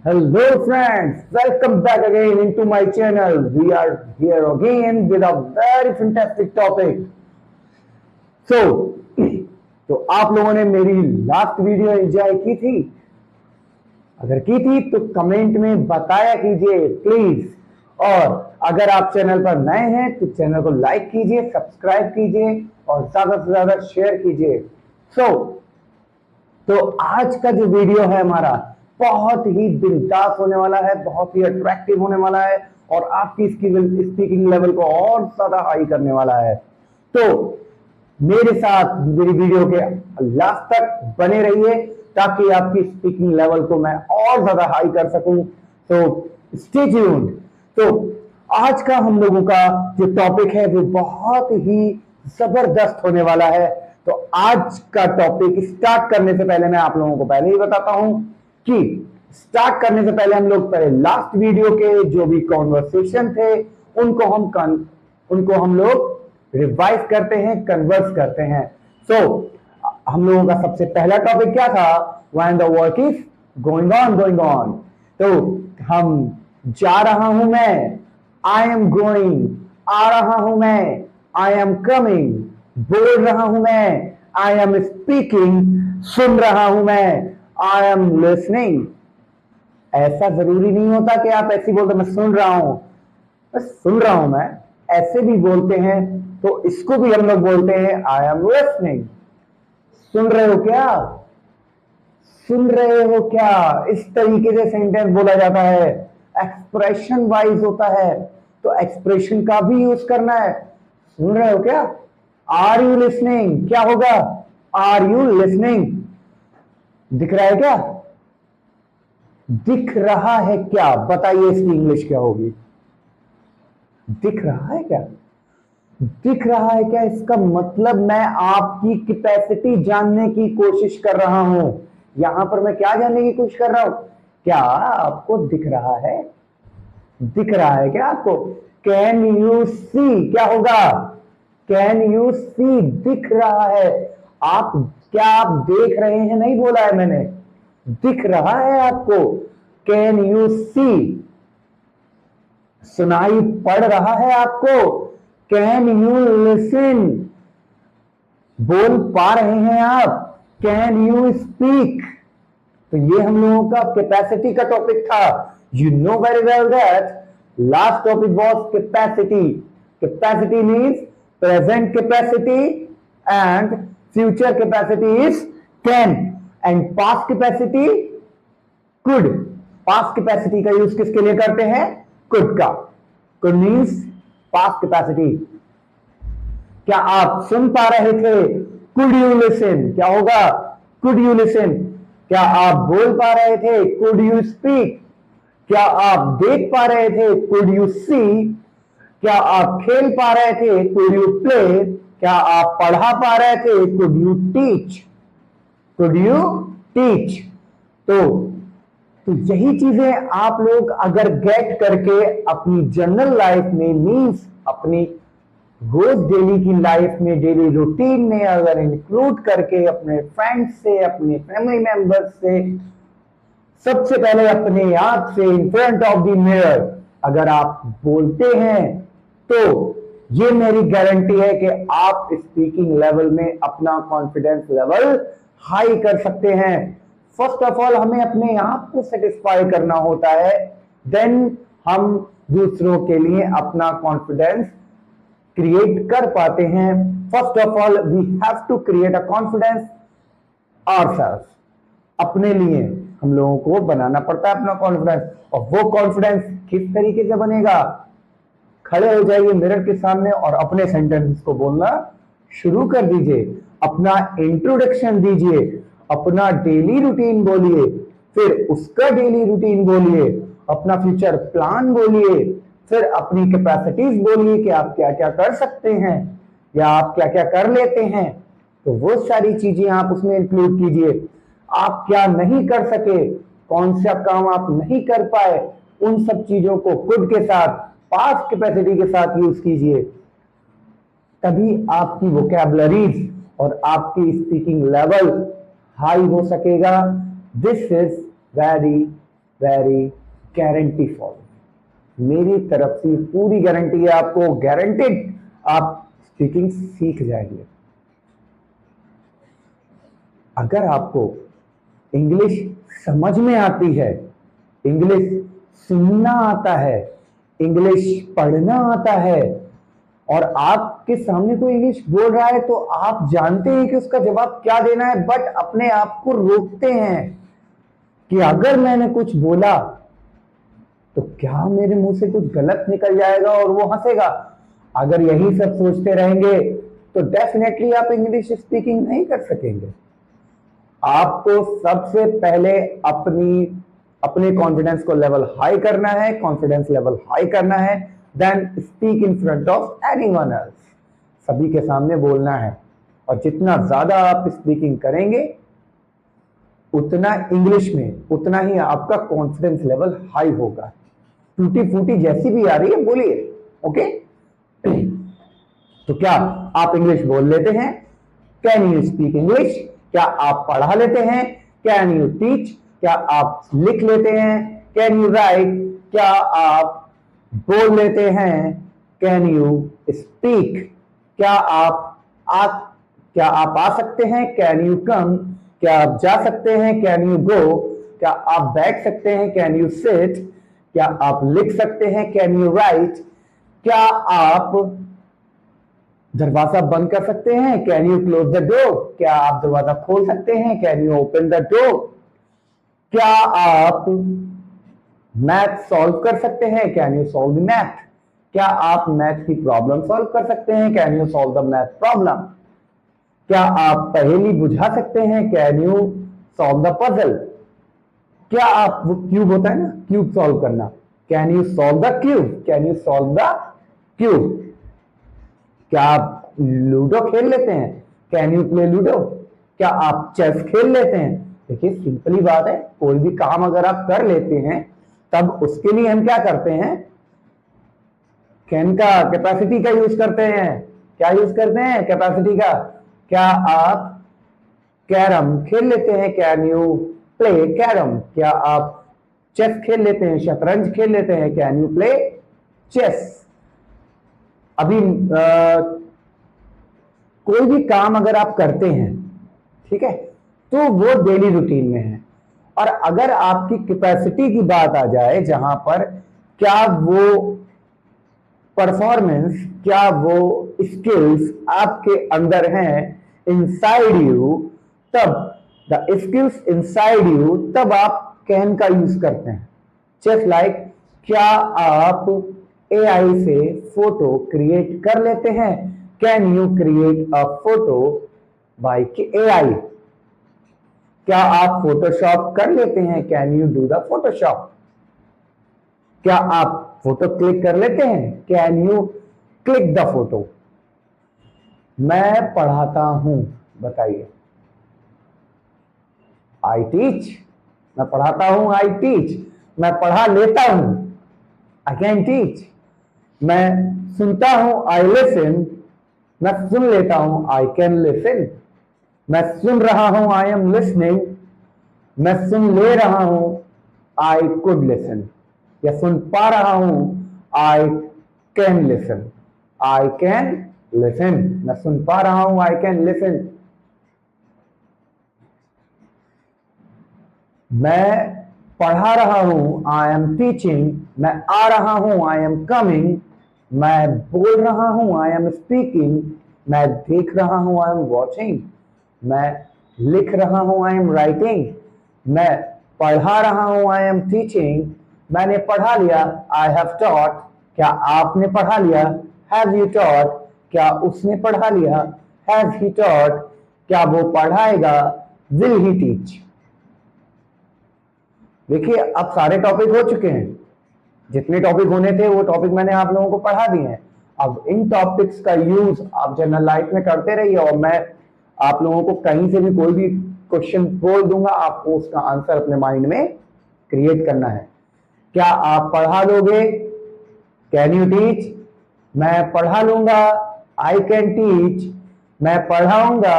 Hello friends, welcome back again into my channel. We are here again with a very fantastic topic. So, तो आप लोगों ने मेरी last video enjoy की थी? अगर की थी तो कमेंट में बताया कीजिए प्लीज। और अगर आप चैनल पर नए हैं तो चैनल को लाइक कीजिए, सब्सक्राइब कीजिए और ज्यादा से ज्यादा शेयर कीजिए। तो आज का जो वीडियो है हमारा बहुत ही दिलचस्प होने वाला है, बहुत ही अट्रैक्टिव होने वाला है और आपकी स्पीकिंग लेवल को और ज्यादा हाई करने वाला है। तो मेरे साथ मेरी वीडियो के लास्ट तक बने रहिए ताकि आपकी स्पीकिंग लेवल को मैं और ज्यादा हाई कर सकूं। तो स्टे ट्यून्ड। तो आज का हम लोगों का जो टॉपिक है वो बहुत ही जबरदस्त होने वाला है। तो आज का टॉपिक स्टार्ट करने से पहले मैं आप लोगों को पहले ही बताता हूं कि स्टार्ट करने से पहले हम लोग पहले लास्ट वीडियो के जो भी कॉन्वर्सेशन थे उनको हम लोग रिवाइज करते हैं, कन्वर्स करते हैं। हम लोगों का सबसे पहला टॉपिक क्या था? When the work is going on. तो हम जा रहा हूं मैं, आई एम गोइंग, आ रहा हूं मैं, आई एम कमिंग, बोल रहा हूं मैं, आई एम स्पीकिंग, सुन रहा हूं मैं, आई एम लिसनिंग। ऐसा जरूरी नहीं होता कि आप ऐसे बोलते मैं सुन रहा हूं, बस सुन रहा हूं मैं, ऐसे भी बोलते हैं। तो इसको भी हम लोग बोलते हैं आई एम लिसनिंग। सुन रहे हो क्या? सुन रहे हो क्या? इस तरीके से सेंटेंस बोला जाता है, एक्सप्रेशन वाइज होता है। तो एक्सप्रेशन का भी यूज करना है। सुन रहे हो क्या? Are you listening? क्या होगा? Are you listening? दिख रहा है क्या? दिख रहा है क्या? बताइए इसकी इंग्लिश क्या होगी? दिख रहा है क्या? दिख रहा है क्या इसका मतलब मैं आपकी कैपेसिटी जानने की कोशिश कर रहा हूं। यहां पर मैं क्या जानने की कोशिश कर रहा हूं? क्या आपको दिख रहा है? दिख रहा है क्या आपको? Can you see? क्या होगा? Can you see? दिख रहा है। क्या आप देख रहे हैं? नहीं बोला है मैंने, दिख रहा है आपको। Can you see? सुनाई पड़ रहा है आपको? Can you listen? बोल पा रहे हैं आप? Can you speak? तो ये हम लोगों का कैपेसिटी का टॉपिक था। You know very well that last topic was capacity. Capacity means present capacity and future capacity is can and past capacity could. Past capacity का यूज किसके लिए करते हैं? कुड का। Could means past capacity. क्या आप सुन पा रहे थे? Could you listen? क्या होगा? Could you listen? क्या आप बोल पा रहे थे? Could you speak? क्या आप देख पा रहे थे? Could you see? क्या आप खेल पा रहे थे? Could you play? क्या आप पढ़ा पा रहे थे? Could you teach? Could you teach? तो यही चीजें आप लोग अगर गेट करके अपनी जनरल लाइफ में, मीन्स अपनी रोज डेली की लाइफ में, डेली रूटीन में अगर इंक्लूड करके अपने फ्रेंड्स से, अपने फैमिली मेंबर्स से, सबसे पहले अपने आप से इन फ्रंट ऑफ द मिरर अगर आप बोलते हैं तो ये मेरी गारंटी है कि आप स्पीकिंग लेवल में अपना कॉन्फिडेंस लेवल हाई कर सकते हैं। फर्स्ट ऑफ ऑल हमें अपने आप को सेटिस्फाई करना होता है, देन हम दूसरों के लिए अपना कॉन्फिडेंस क्रिएट कर पाते हैं। First of all we have to create a confidence ourselves. अपने लिए हम लोगों को बनाना पड़ता है अपना कॉन्फिडेंस। और वो कॉन्फिडेंस किस तरीके से बनेगा? खड़े हो जाइए मिरर के सामने और अपने सेंटेंस को बोलना शुरू कर दीजिए। अपना इंट्रोडक्शन दीजिए, अपना डेली रूटीन बोलिए, फिर उसका डेली रूटीन बोलिए, अपना फ्यूचर प्लान बोलिए, फिर अपनी कैपेसिटीज बोलिए कि आप क्या क्या कर सकते हैं या आप क्या क्या कर लेते हैं। तो वो सारी चीजें आप उसमें इंक्लूड कीजिए। आप क्या नहीं कर सके, कौन सा काम आप नहीं कर पाए, उन सब चीजों को कुड के साथ, पास्ट कैपेसिटी के साथ यूज कीजिए। तभी आपकी वोकैबुलरीज और आपकी स्पीकिंग लेवल हाई हो सकेगा। This is very very guarantee for, मेरी तरफ से पूरी गारंटी है आपको, गारंटेड आप स्पीकिंग सीख जाएंगे। अगर आपको इंग्लिश समझ में आती है, इंग्लिश सुनना आता है, इंग्लिश पढ़ना आता है, और आपके सामने कोई इंग्लिश बोल रहा है तो आप जानते हैं कि उसका जवाब क्या देना है, बट अपने आप को रोकते हैं कि अगर मैंने कुछ बोला तो क्या मेरे मुंह से कुछ गलत निकल जाएगा और वो हंसेगा। अगर यही सब सोचते रहेंगे तो डेफिनेटली आप इंग्लिश स्पीकिंग नहीं कर सकेंगे। आपको सबसे पहले अपने कॉन्फिडेंस को लेवल हाई करना है, कॉन्फिडेंस लेवल हाई करना है, then speak in front of anyone else, सभी के सामने बोलना है। और जितना ज्यादा आप स्पीकिंग करेंगे उतना इंग्लिश में उतना ही आपका कॉन्फिडेंस लेवल हाई होगा। टूटी फूटी जैसी भी आ रही है बोलिए, ओके। तो क्या आप इंग्लिश बोल लेते हैं? Can you speak English? क्या आप पढ़ा लेते हैं? Can you teach? क्या आप लिख लेते हैं? Can you right? क्या आप बोल लेते हैं? Can you speak? क्या आप आ सकते हैं? Can you come? क्या आप जा सकते हैं? Can you go? क्या आप बैठ सकते हैं? Can you sit? क्या आप लिख सकते हैं? Can you right? क्या आप दरवाजा बंद कर सकते हैं? Can you close the door? क्या आप दरवाजा खोल सकते हैं? Can you open the door? क्या आप मैथ सॉल्व कर सकते हैं? Can you solve the math? क्या आप मैथ की प्रॉब्लम सॉल्व कर सकते हैं? Can you solve the math problem? क्या आप पहेली बुझा सकते हैं? Can you solve the puzzle? क्या आप, वो क्यूब होता है ना, क्यूब सॉल्व करना, can you solve the cube? Can you solve the cube? क्या आप लूडो खेल लेते हैं? Can you play ludo? क्या आप चेस खेल लेते हैं? देखिए सिंपली बात है, कोई भी काम अगर आप कर लेते हैं तब उसके लिए हम क्या करते हैं? कैन का, कैपेसिटी का यूज करते हैं। क्या यूज करते हैं? कैपेसिटी का। क्या आप कैरम खेल लेते हैं? Can you play carrom? क्या आप चेस खेल लेते हैं? शतरंज खेल लेते हैं? Can you play chess? अभी कोई भी काम अगर आप करते हैं, ठीक है, तो वो डेली रूटीन में है। और अगर आपकी कैपेसिटी की बात आ जाए, जहां पर क्या वो परफॉर्मेंस, क्या वो स्किल्स आपके अंदर हैं इनसाइड यू, तब द स्किल्स इनसाइड यू, तब आप कैन का यूज करते हैं। जस्ट लाइक, क्या आप एआई से फोटो क्रिएट कर लेते हैं? Can you create a photo bye AI? क्या आप फोटोशॉप कर लेते हैं? Can you do the Photoshop? क्या आप फोटो क्लिक कर लेते हैं? Can you click the photo? मैं पढ़ाता हूं, बताइए। आई टीच, मैं पढ़ाता हूं, आई टीच। मैं पढ़ा लेता हूं, आई कैन टीच। मैं सुनता हूं, आई लिसन। मैं सुन लेता हूं, आई कैन लिसन। मैं सुन रहा हूं, आई एम लिसनिंग। मैं सुन ले रहा हूं, आई कुड लिसन। या सुन पा रहा हूं, I can listen. I can listen. मैं सुन पा रहा हूं, आई कैन लिसन। मैं पढ़ा रहा हूं, आई एम टीचिंग। मैं आ रहा हूं, आई एम कमिंग। मैं बोल रहा हूं, आई एम स्पीकिंग। मैं देख रहा हूं, आई एम वॉचिंग। मैं लिख रहा हूं, आई एम राइटिंग। मैं पढ़ा रहा हूं, आई एम टीचिंग। मैंने पढ़ा लिया, आई हैव टॉट। क्या आपने पढ़ा लिया? Have you taught? क्या उसने पढ़ा लिया? Have he taught? क्या वो पढ़ाएगा? Will he teach? देखिए अब सारे टॉपिक हो चुके हैं, जितने टॉपिक होने थे वो टॉपिक मैंने आप लोगों को पढ़ा दिए हैं। अब इन टॉपिक्स का यूज आप जनरल लाइफ में करते रहिए, और मैं आप लोगों को कहीं से भी कोई भी क्वेश्चन बोल दूंगा, आपको उसका आंसर अपने माइंड में क्रिएट करना है। क्या आप पढ़ा लोगे? Can you teach? मैं पढ़ा लूंगा, आई कैन टीच। मैं पढ़ाऊंगा।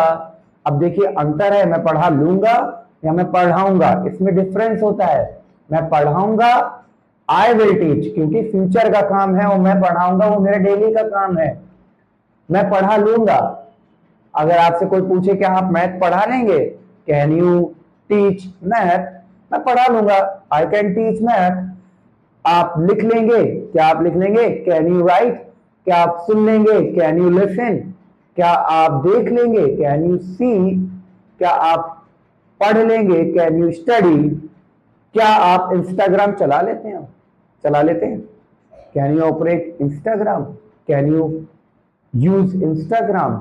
अब देखिए अंतर है, मैं पढ़ा लूंगा या मैं पढ़ाऊंगा, इसमें डिफरेंस होता है। मैं पढ़ाऊंगा, आई विल टीच, क्योंकि फ्यूचर का काम है और मैं पढ़ाऊंगा वो मेरे डेली का काम है। मैं पढ़ा लूंगा। अगर आपसे कोई पूछे क्या आप मैथ पढ़ा लेंगे, कैन यू टीच मैथ, मैं पढ़ा लूंगा, आई कैन टीच मैथ। आप लिख लेंगे, क्या आप लिख लेंगे, कैन यू राइट, क्या आप सुन लेंगे, कैन यू लिसन, क्या आप देख लेंगे, कैन यू सी, क्या आप पढ़ लेंगे, कैन यू स्टडी, क्या आप इंस्टाग्राम चला लेते हैं, can you operate Instagram, can you use Instagram,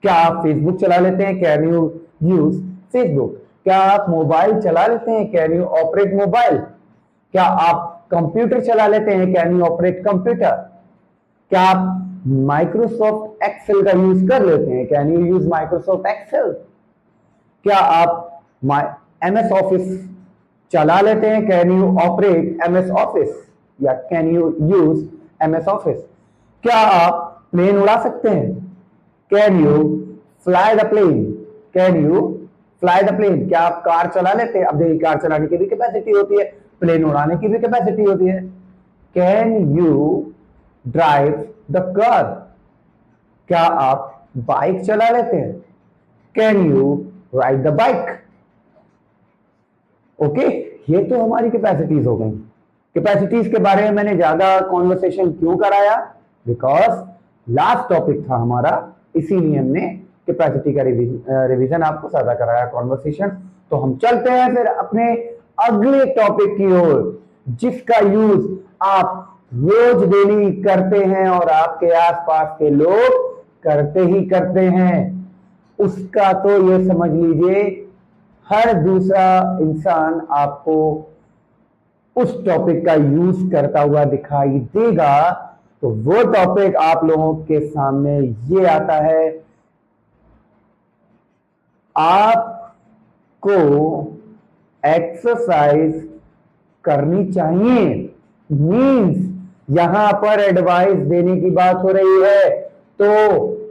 क्या आप फेसबुक चला लेते हैं, कैन यू यूज फेसबुक, क्या आप मोबाइल चला लेते हैं, कैन यू ऑपरेट मोबाइल, क्या आप कंप्यूटर चला लेते हैं, कैन यू ऑपरेट कंप्यूटर, क्या आप माइक्रोसॉफ्ट एक्सेल का यूज कर लेते हैं, can you use Microsoft Excel, क्या आप एमएस ऑफिस चला लेते हैं, can you operate MS office या can you use MS office, क्या आप प्लेन उड़ा सकते हैं, can you fly the plane, can you fly the plane, क्या आप कार चला लेते हैं। अब देखिए कार चलाने की भी कैपेसिटी होती है, प्लेन उड़ाने की भी कैपेसिटी होती है। Can you drive the car, क्या आप बाइक चला लेते हैं, can you ride the bike. Okay, ये तो हमारी कैपेसिटीज हो गई। कैपेसिटीज के बारे में मैंने ज्यादा कॉन्वर्सेशन क्यों कराया, बिकॉज लास्ट टॉपिक था हमारा, इसीलिए हमने कैपेसिटी का रिवीजन आपको ज्यादा कराया, कॉन्वर्सेशन। तो हम चलते हैं फिर अपने अगले टॉपिक की ओर, जिसका यूज आप रोज डेली करते हैं और आपके आसपास के लोग करते ही करते हैं। उसका तो ये समझ लीजिए हर दूसरा इंसान आपको उस टॉपिक का यूज करता हुआ दिखाई देगा। तो वो टॉपिक आप लोगों के सामने ये आता है, आपको एक्सरसाइज करनी चाहिए। मीन्स यहां पर एडवाइस देने की बात हो रही है, तो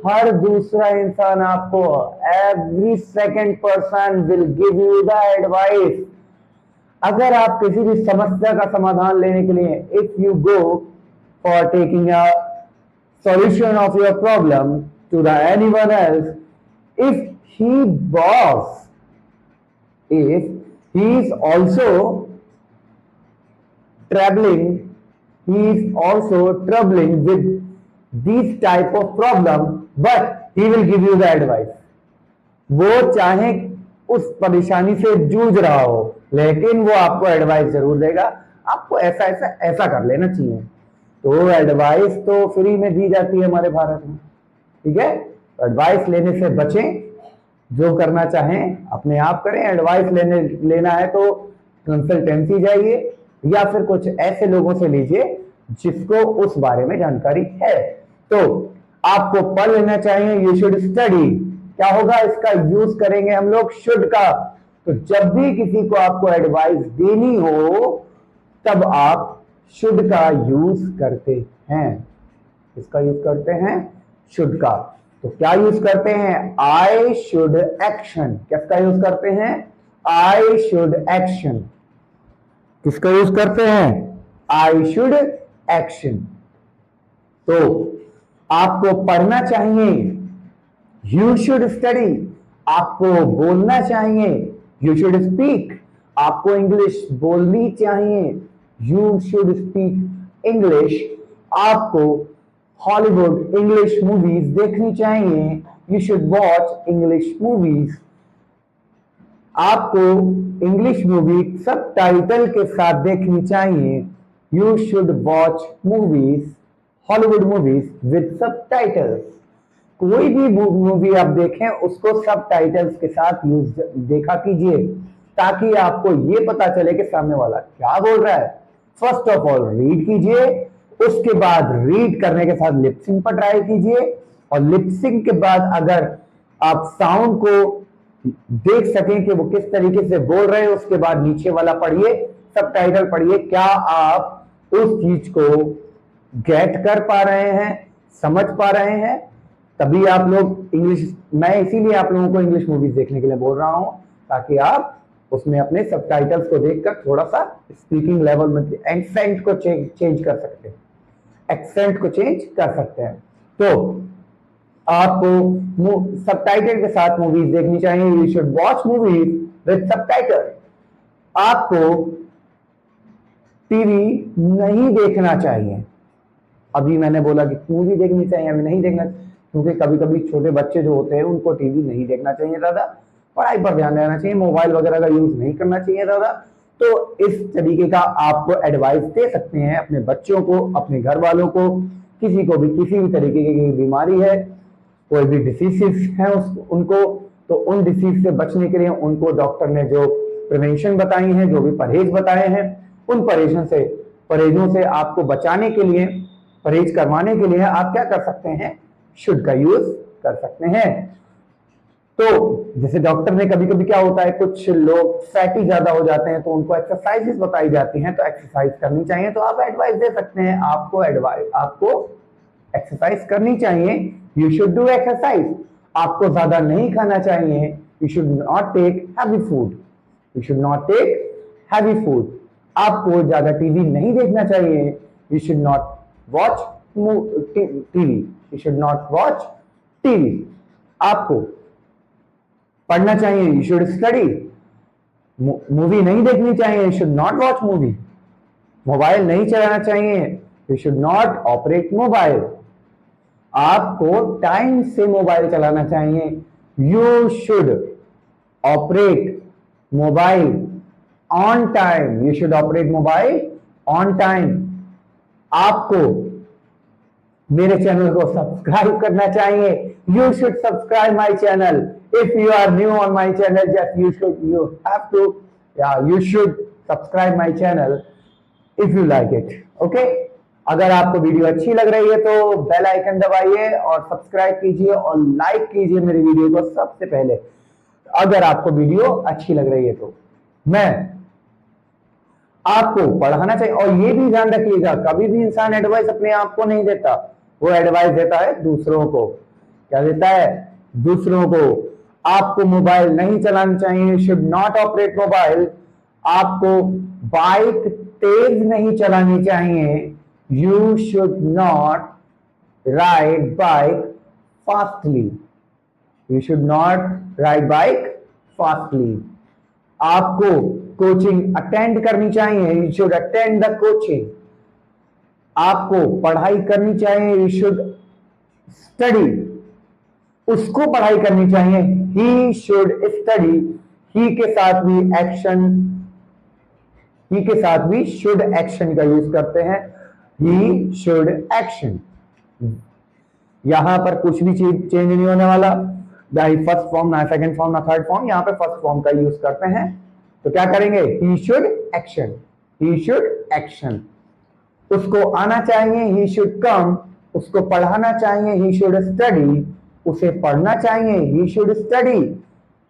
हर दूसरा इंसान आपको, every second person will give you the advice. अगर आप किसी भी समस्या का समाधान लेने के लिए, if you go for taking a solution of your problem to the anyone else, if he is also troubling with these type of problem, but he will give you the advice. वो चाहे उस परेशानी से जूझ रहा हो, लेकिन वो आपको एडवाइस जरूर देगा, आपको ऐसा ऐसा ऐसा कर लेना चाहिए। तो एडवाइस तो फ्री में दी जाती है हमारे भारत में, ठीक है। तो एडवाइस लेने से बचें, जो करना चाहें अपने आप करें। एडवाइस लेना है तो कंसल्टेंसी जाइए या फिर कुछ ऐसे लोगों से लीजिए जिसको उस बारे में जानकारी है। तो आपको पढ़ लेना चाहिए, यू शुड स्टडी। क्या होगा, इसका यूज करेंगे हम लोग शुड का। तो जब भी किसी को आपको एडवाइस देनी हो तब आप शुड का यूज करते हैं। इसका यूज करते हैं, शुड का। तो क्या यूज करते हैं, आई शुड एक्शन। किसका यूज करते हैं, आई शुड एक्शन। किसका यूज करते हैं, आई शुड एक्शन। तो आपको पढ़ना चाहिए, यू शुड स्टडी। आपको बोलना चाहिए, यू शुड स्पीक। आपको इंग्लिश बोलनी चाहिए, यू शुड स्पीक इंग्लिश। आपको हॉलीवुड इंग्लिश मूवीज देखनी चाहिए, you should watch English movies. आपको इंग्लिश मूवी सब टाइटल के साथ देखनी चाहिए, you should watch movies, Hollywood movies with सब टाइटल्स। कोई भी मूवी आप देखें उसको सब टाइटल्स के साथ यूज देखा कीजिए, ताकि आपको ये पता चले कि सामने वाला क्या बोल रहा है। फर्स्ट ऑफ ऑल रीड कीजिए, उसके बाद रीड करने के साथ लिपसिंग पर ट्राई कीजिए, और लिपसिंग के बाद अगर आप साउंड को देख सकें कि वो किस तरीके से बोल रहे हैं, उसके बाद नीचे वाला पढ़िए, सब टाइटल पढ़िए। क्या आप उस चीज को गेट कर पा रहे हैं, समझ पा रहे हैं, तभी आप लोग इंग्लिश। मैं इसीलिए आप लोगों को इंग्लिश मूवीज देखने के लिए बोल रहा हूं, ताकि आप उसमें अपने सबटाइटल्स को देखकर थोड़ा सा स्पीकिंग लेवल में एक्सेंट को चेंज कर सकते हैं, एक्सेंट को चेंज कर सकते हैं। तो आपको सबटाइटल के साथ मूवीज देखनी चाहिए। You should watch movies with subtitle. आपको टीवी नहीं देखना चाहिए। अभी मैंने बोला कि मूवी देखनी चाहिए, हमें नहीं देखना, क्योंकि कभी कभी छोटे बच्चे जो होते हैं उनको टीवी नहीं देखना चाहिए ज्यादा, पढ़ाई पर ध्यान देना चाहिए, मोबाइल वगैरह का यूज नहीं करना चाहिए ज्यादा। तो इस तरीके का आपको एडवाइस दे सकते हैं अपने बच्चों को, अपने घर वालों को। किसी को भी किसी भी तरीके की बीमारी है, कोई भी डिसीजेस है उनको, तो उन डिसीज से बचने के लिए उनको डॉक्टर ने जो प्रिवेंशन बताई है, जो भी परहेज बताए हैं, उन परहेजों से आपको बचाने के लिए, परहेज करवाने के लिए आप क्या कर सकते हैं, शुड का यूज कर सकते हैं। तो जैसे डॉक्टर ने कभी कभी क्या होता है, कुछ लोग फैटी ज्यादा हो जाते हैं तो उनको एक्सरसाइजेस बताई जाती हैं, तो एक्सरसाइज करनी चाहिए, तो आप एडवाइस दे सकते हैं, आपको एक्सरसाइज करनी चाहिए, यू शुड डू एक्सरसाइज। आपको ज्यादा नहीं खाना चाहिए, you should not take heavy food, you should not take heavy food. आपको ज्यादा टीवी नहीं देखना चाहिए, you should not watch TV, you should not watch TV. आपको पढ़ना चाहिए, यू शुड स्टडी। मूवी नहीं देखनी चाहिए, you should not watch movie. Mobile नहीं चलाना चाहिए, you should not operate mobile. आपको टाइम से मोबाइल चलाना चाहिए, you should operate mobile on time, you should operate mobile on time. आपको मेरे चैनल को सब्सक्राइब करना चाहिए, you should subscribe my channel. If you are new on my channel, just you have to, you should subscribe my channel if you like it, okay? अगर आपको video अच्छी लग रही है तो बेल आइकन दबाइए और सब्सक्राइब कीजिए और लाइक कीजिए मेरी वीडियो को सबसे पहले, अगर आपको वीडियो अच्छी लग रही है तो। मैं आपको पढ़ाना चाहिए, और ये भी ध्यान रखिएगा, कभी भी इंसान एडवाइस अपने आप को नहीं देता, वो एडवाइस देता है दूसरों को। क्या देता है? दूसरों को। आपको मोबाइल नहीं चलाना चाहिए, शुड नॉट ऑपरेट मोबाइल। आपको बाइक तेज नहीं चलानी चाहिए, you should not ride bike fastly, you should not ride bike fastly. आपको कोचिंग अटेंड करनी चाहिए, you should attend the coaching. आपको पढ़ाई करनी चाहिए, यू शुड स्टडी, उसको पढ़ाई करनी चाहिए, ही शुड स्टडी। ही के साथ भी एक्शन, ही के साथ भी शुड एक्शन का यूज करते हैं, ही शुड एक्शन। यहां पर कुछ भी चीज चेंज नहीं होने वाला, ना फर्स्ट फॉर्म, ना सेकंड फॉर्म, ना थर्ड फॉर्म, यहां पे फर्स्ट फॉर्म का यूज करते हैं। तो क्या करेंगे? ही should action, he should action. उसको आना चाहिए, ही शुड कम। उसको पढ़ाना चाहिए, ही शुड स्टडी। उसे पढ़ना चाहिए, ही शुड स्टडी।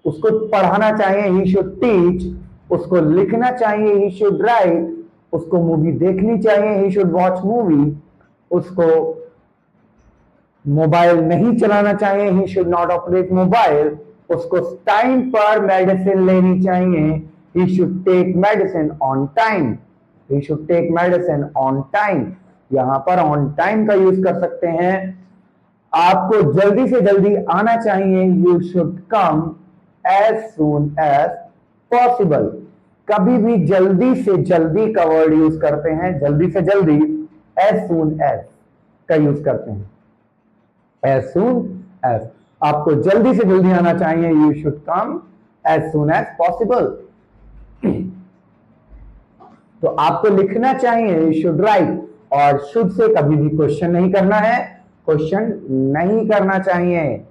उसको पढ़ाना चाहिए, ही शुड टीच। उसको लिखना चाहिए, ही शुड राइट। उसको मूवी देखनी चाहिए, ही शुड वॉच मूवी। उसको मोबाइल नहीं चलाना चाहिए, he should not operate mobile. उसको टाइम पर मेडिसिन लेनी चाहिए, he should take medicine on time, he should take medicine on time. यहां पर ऑन टाइम का यूज कर सकते हैं। आपको जल्दी से जल्दी आना चाहिए, you should come as soon as possible. कभी भी जल्दी से जल्दी का वर्ड यूज करते हैं, जल्दी से जल्दी, एज सून एज का यूज करते हैं, एज सून एज। आपको जल्दी से जल्दी आना चाहिए, you should come as soon as possible. तो आपको लिखना चाहिए, यू शुड राइट। और शुड से कभी भी क्वेश्चन नहीं करना है, क्वेश्चन नहीं करना चाहिए,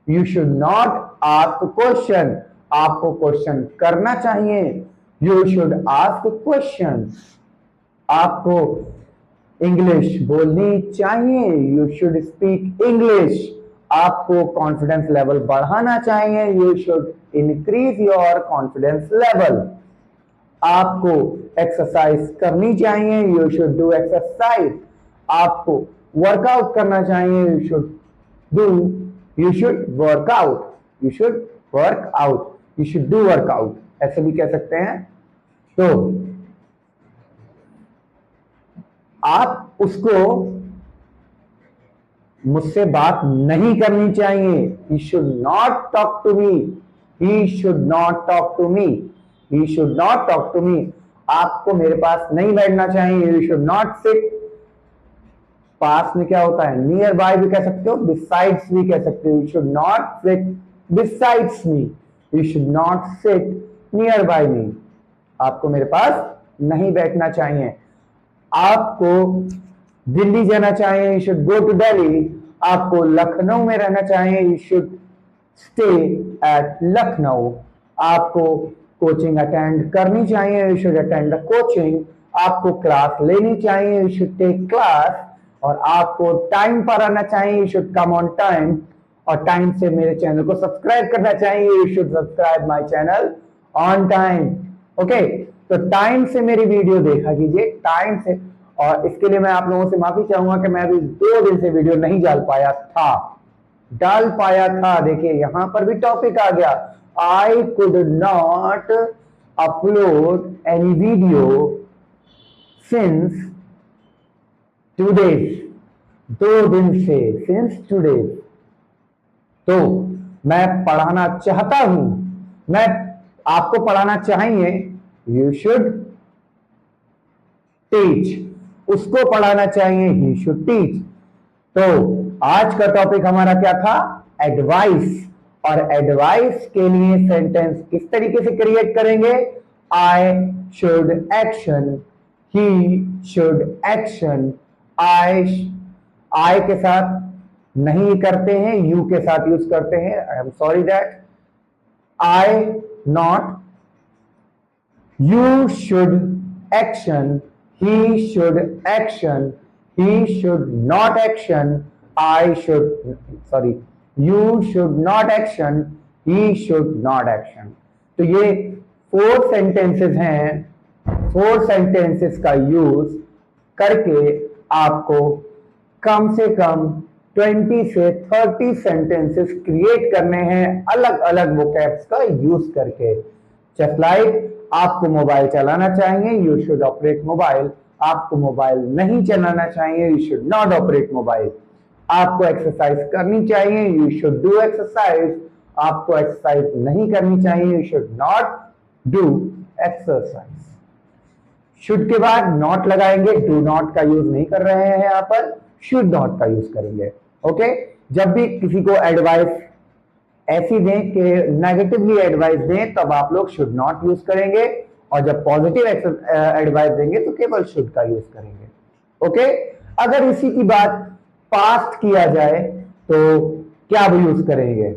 you should not ask question. आपको क्वेश्चन करना चाहिए, यू शुड आस्क क्वेश्चन। आपको इंग्लिश बोलनी चाहिए, यू शुड स्पीक इंग्लिश। आपको कॉन्फिडेंस लेवल बढ़ाना चाहिए, you should increase your confidence level. आपको एक्सरसाइज करनी चाहिए, यू शुड डू एक्सरसाइज। आपको वर्कआउट करना चाहिए, you should workout, you should workout, you should do workout ऐसे भी कह सकते हैं। तो आप उसको मुझसे बात नहीं करनी चाहिए। He should not talk to me. He should not talk to me. He should not talk to me. आपको मेरे पास नहीं बैठना चाहिए। You should not sit. पास में क्या होता है? नियर बाय भी कह सकते हो, बिसाइड्स भी कह सकते हो। You should not sit besides me. You should not sit near by me. आपको मेरे पास नहीं बैठना चाहिए। आपको दिल्ली जाना चाहिए, you should go to Delhi. आपको लखनऊ में रहना चाहिए, you should stay at Lucknow. आपको कोचिंग अटेंड करनी चाहिए, you should attend the coaching. आपको क्लास लेनी चाहिए, यू शुड टेक क्लास। और आपको टाइम पर आना चाहिए, you should come on time. और टाइम से मेरे चैनल को सब्सक्राइब करना चाहिए, you should subscribe my channel on time. Okay, तो टाइम से मेरी वीडियो देखा कीजिए, टाइम से। और इसके लिए मैं आप लोगों से माफी चाहूंगा कि मैं अभी 2 दिन से वीडियो नहीं डाल पाया था। देखिए यहां पर भी टॉपिक आ गया, I could not upload any video since 2 days, 2 दिन से, सिंस 2 days। तो मैं पढ़ाना चाहता हूं, मैं आपको पढ़ाना चाहिए, यू शुड टीच। उसको पढ़ाना चाहिए, ही शुड टीच। तो आज का टॉपिक हमारा क्या था? एडवाइस। और एडवाइस के लिए सेंटेंस किस तरीके से क्रिएट करेंगे? I should action, he should action. I के साथ नहीं करते हैं, यू के साथ यूज करते हैं। I am sorry that. I not, you should action, he should action, he should not action, you should not action, he should not action। तो ये 4 सेंटेंसेस हैं। 4 सेंटेंसेस का यूज करके आपको कम से कम 20 से 30 सेंटेंसेस क्रिएट करने हैं अलग अलग वोकैब्स का यूज करके। जस्ट लाइक आपको मोबाइल चलाना चाहिए, यू शुड ऑपरेट मोबाइल। आपको मोबाइल नहीं चलाना चाहिए, you should not operate mobile. आपको एक्सरसाइज करनी चाहिए, यू शुड डू एक्सरसाइज। आपको एक्सरसाइज नहीं करनी चाहिए, you should not do exercise. Should के बाद नॉट लगाएंगे, डू नॉट का यूज नहीं कर रहे हैं, यहाँ पर शुड नॉट का यूज करेंगे। ओके, जब भी किसी को एडवाइस ऐसी दें कि नेगेटिवली एडवाइस दें, तब आप लोग शुड नॉट यूज करेंगे। और जब पॉजिटिव एडवाइस देंगे तो केवल शुड का यूज करेंगे। ओके, अगर इसी की बात पास्ट किया जाए तो क्या भी यूज करेंगे?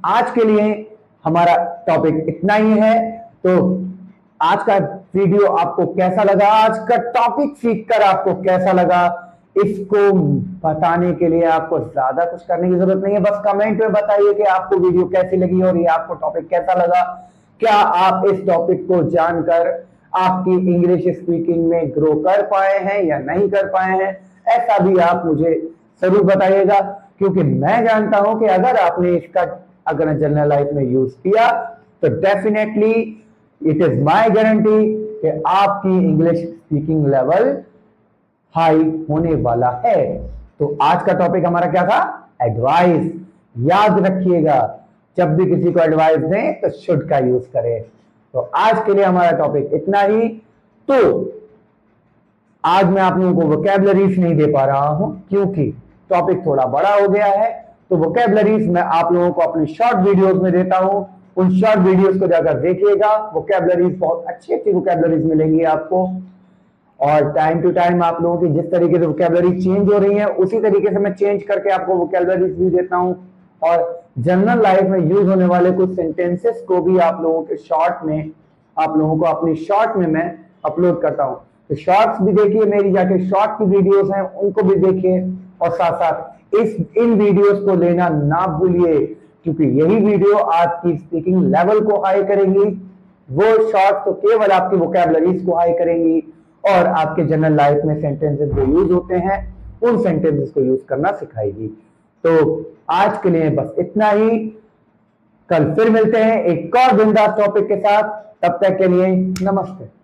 आज के लिए हमारा टॉपिक इतना ही है। तो आज का वीडियो आपको कैसा लगा? आज का टॉपिक सीखकर आपको कैसा लगा? इसको बताने के लिए आपको ज्यादा कुछ करने की जरूरत नहीं है, बस कमेंट में बताइए कि आपको वीडियो कैसी लगी और ये आपको टॉपिक कैसा लगा। क्या आप इस टॉपिक को जानकर आपकी इंग्लिश स्पीकिंग में ग्रो कर पाए हैं या नहीं कर पाए हैं? ऐसा भी आप मुझे जरूर बताइएगा, क्योंकि मैं जानता हूं कि अगर आपने इसका अगर जनरल लाइफ में यूज किया तो definitely it is my guarantee कि आपकी इंग्लिश स्पीकिंग लेवल हाई होने वाला है। तो आज का टॉपिक हमारा क्या था? एडवाइस। याद रखिएगा, जब भी किसी को एडवाइस दें तो शुड का यूज करें। तो आज के लिए हमारा टॉपिक इतना ही। तो आज मैं आप लोगों को वोकैबुलरीज नहीं दे पा रहा हूं क्योंकि टॉपिक थोड़ा बड़ा हो गया है। तो वोकैबुलरीज मैं आप लोगों को अपनी शॉर्ट वीडियोस में देता हूं, उन शॉर्ट वीडियोस को जाकर देखिएगा। वोकैबुलरीज बहुत अच्छी अच्छी वोकैबुलरीज मिलेंगी आपको। और टाइम टू टाइम आप लोगों की जिस तरीके से वोकैबुलरी चेंज हो रही है उसी तरीके से मैं चेंज करके आपको वोकैबुलरीज भी देता हूं। और जनरल लाइफ में यूज होने वाले कुछ सेंटेंसेस को भी आप लोगों के शॉर्ट में, आप लोगों को अपनी शॉर्ट में मैं अपलोड करता हूं। तो शॉर्ट्स भी देखिए, मेरी जाके शॉर्ट की वीडियोस हैं उनको भी देखिए। और साथ साथ इन वीडियोस को लेना ना भूलिए, क्योंकि यही वीडियो आपकी स्पीकिंग लेवल को हाई करेंगी। वो शॉर्ट्स तो केवल आपकी वोकैबुलरीज को हाई करेंगी और आपके जनरल लाइफ में सेंटेंसेस जो यूज होते हैं उन सेंटेंसेस को यूज करना सिखाएगी। तो आज के लिए बस इतना ही, कल फिर मिलते हैं एक और बिंदास टॉपिक के साथ। तब तक के लिए नमस्ते।